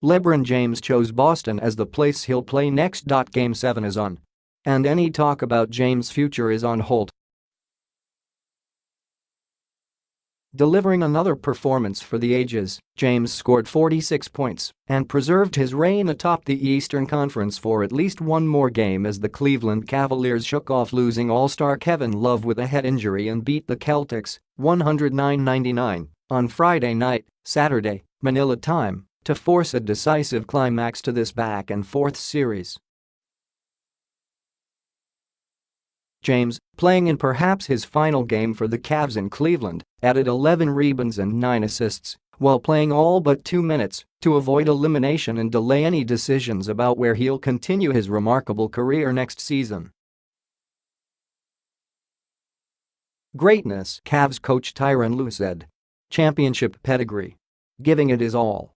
LeBron James chose Boston as the place he'll play next. Game 7 is on. And any talk about James' future is on hold. Delivering another performance for the ages, James scored 46 points and preserved his reign atop the Eastern Conference for at least one more game as the Cleveland Cavaliers shook off losing All-Star Kevin Love with a head injury and beat the Celtics 109-99 on Friday night, Saturday, Manila time, to force a decisive climax to this back-and-forth series. James, playing in perhaps his final game for the Cavs in Cleveland, added 11 rebounds and 9 assists while playing all but 2 minutes to avoid elimination and delay any decisions about where he'll continue his remarkable career next season. Greatness, Cavs coach Tyronn Lue said. Championship pedigree. Giving it his all.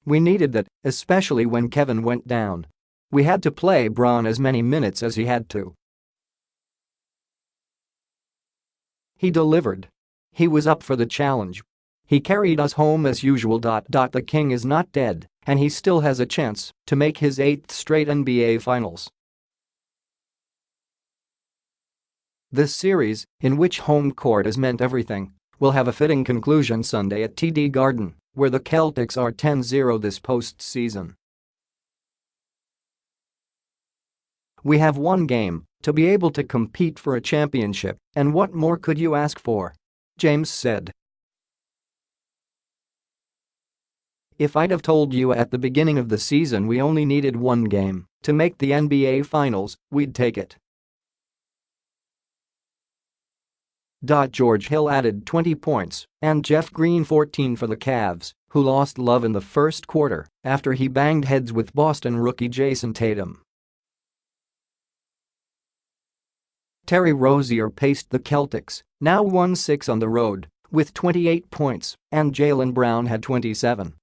We needed that, especially when Kevin went down. We had to play Bron as many minutes as he had to. He delivered. He was up for the challenge. He carried us home as usual. The king is not dead, and he still has a chance to make his 8th straight NBA Finals. This series, in which home court has meant everything, will have a fitting conclusion Sunday at TD Garden, where the Celtics are 10-0 this postseason. We have one game to be able to compete for a championship, and what more could you ask for? James said. If I'd have told you at the beginning of the season we only needed one game to make the NBA Finals, we'd take it. George Hill added 20 points and Jeff Green 14 for the Cavs, who lost Love in the first quarter after he banged heads with Boston rookie Jason Tatum. Terry Rozier paced the Celtics, now won 6 on the road, with 28 points, and Jaylen Brown had 27.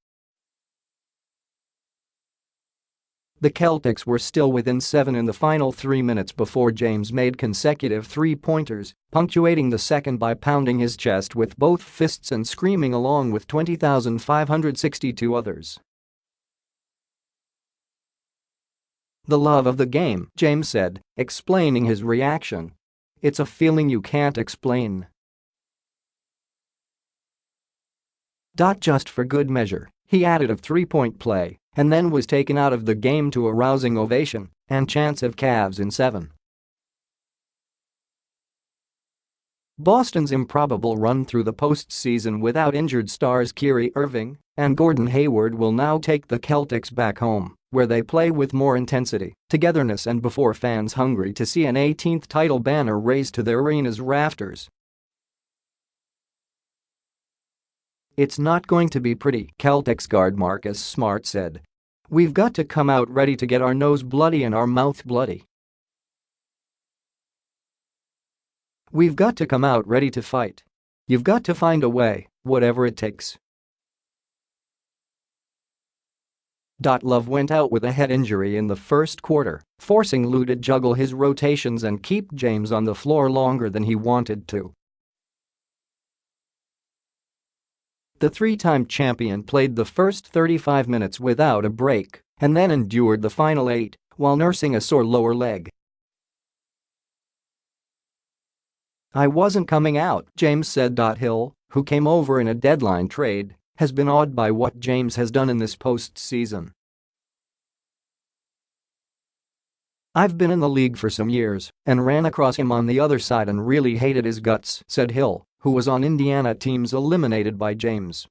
The Celtics were still within 7 in the final 3 minutes before James made consecutive three-pointers, punctuating the second by pounding his chest with both fists and screaming along with 20,562 others. The love of the game, James said, explaining his reaction. It's a feeling you can't explain. Just for good measure, he added a three-point play and then was taken out of the game to a rousing ovation and chants of Cavs in 7. Boston's improbable run through the postseason without injured stars Kyrie Irving and Gordon Hayward will now take the Celtics back home, where they play with more intensity, togetherness and before fans hungry to see an 18th title banner raised to their arena's rafters. It's not going to be pretty, Celtics guard Marcus Smart said. We've got to come out ready to get our nose bloody and our mouth bloody. We've got to come out ready to fight. You've got to find a way, whatever it takes. Love went out with a head injury in the first quarter, forcing Lue to juggle his rotations and keep James on the floor longer than he wanted to. The three-time champion played the first 35 minutes without a break and then endured the final 8 while nursing a sore lower leg. I wasn't coming out, James said. Hill, who came over in a deadline trade, has been awed by what James has done in this postseason. I've been in the league for some years and ran across him on the other side and really hated his guts, said Hill, who was on Indiana teams eliminated by James.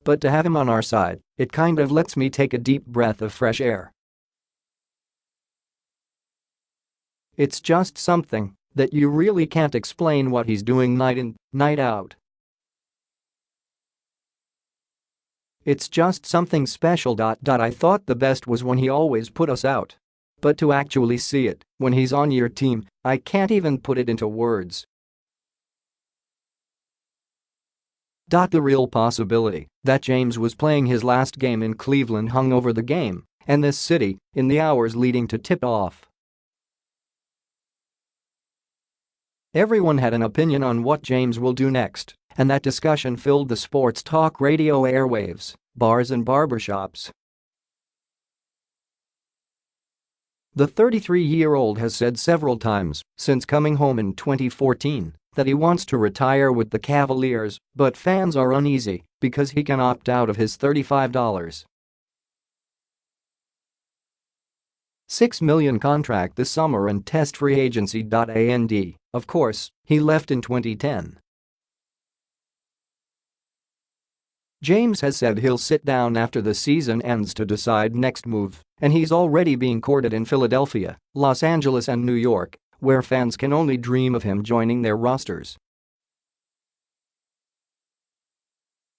But to have him on our side, it kind of lets me take a deep breath of fresh air. It's just something that you really can't explain what he's doing night in, night out. It's just something special. I thought the best was when he always put us out. But to actually see it, when he's on your team, I can't even put it into words. The real possibility that James was playing his last game in Cleveland hung over the game and this city in the hours leading to tip-off. Everyone had an opinion on what James will do next, and that discussion filled the sports talk radio airwaves, bars and barbershops. The 33-year-old has said several times since coming home in 2014 that he wants to retire with the Cavaliers, but fans are uneasy because he can opt out of his $35.6 million contract this summer and test free agency. And, of course, he left in 2010. James has said he'll sit down after the season ends to decide next move, and he's already being courted in Philadelphia, Los Angeles and New York, where fans can only dream of him joining their rosters.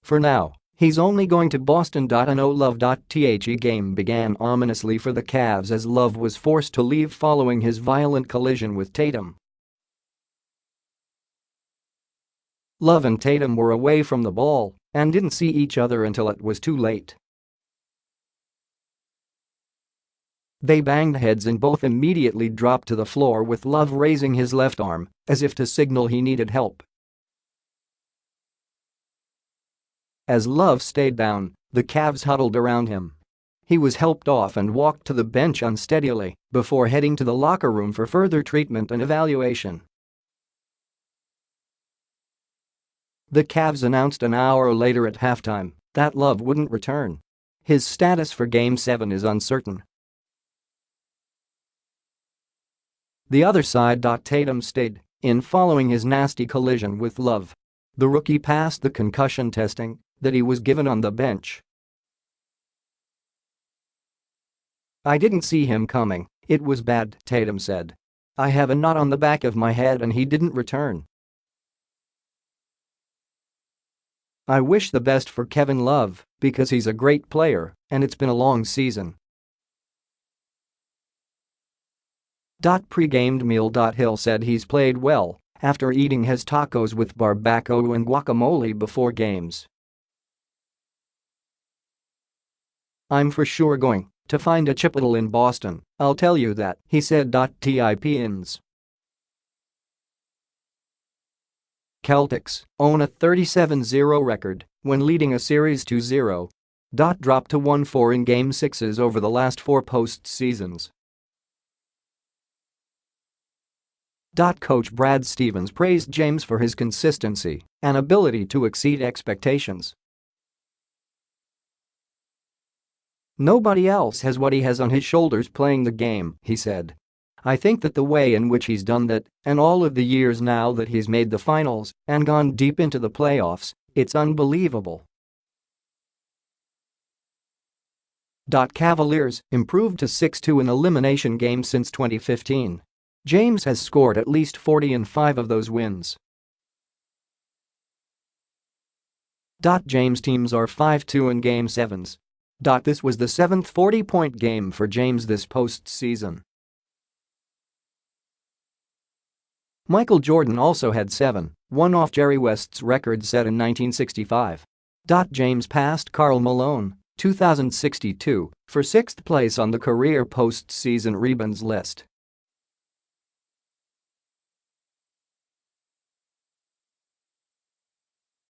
For now, he's only going to Boston. An O-Love.The game began ominously for the Cavs as Love was forced to leave following his violent collision with Tatum. Love and Tatum were away from the ball and didn't see each other until it was too late. They banged heads and both immediately dropped to the floor with Love raising his left arm as if to signal he needed help. As Love stayed down, the Cavs huddled around him. He was helped off and walked to the bench unsteadily before heading to the locker room for further treatment and evaluation. The Cavs announced an hour later at halftime that Love wouldn't return. His status for Game 7 is uncertain. The other side. Tatum stayed in following his nasty collision with Love. The rookie passed the concussion testing that he was given on the bench. "I didn't see him coming, it was bad," Tatum said. "I have a knot on the back of my head and he didn't return. I wish the best for Kevin Love because he's a great player and it's been a long season." Pre-gamed meal. Hill said he's played well after eating his tacos with barbacoa and guacamole before games. "I'm for sure going to find a Chipotle in Boston, I'll tell you that," he said. Tips. Celtics own a 37-0 record when leading a series 2-0. Dropped to 1-4 in Game 6s over the last 4 postseasons. Coach Brad Stevens praised James for his consistency and ability to exceed expectations. "Nobody else has what he has on his shoulders playing the game," he said. "I think that the way in which he's done that, and all of the years now that he's made the finals and gone deep into the playoffs, it's unbelievable." Cavaliers improved to 6-2 in elimination games since 2015. James has scored at least 40 in 5 of those wins. James teams are 5-2 in Game 7s. This was the 7th 40-point game for James this postseason. Michael Jordan also had 7, one off Jerry West's record set in 1965. James passed Karl Malone, 2062, for 6th place on the career postseason rebounds list.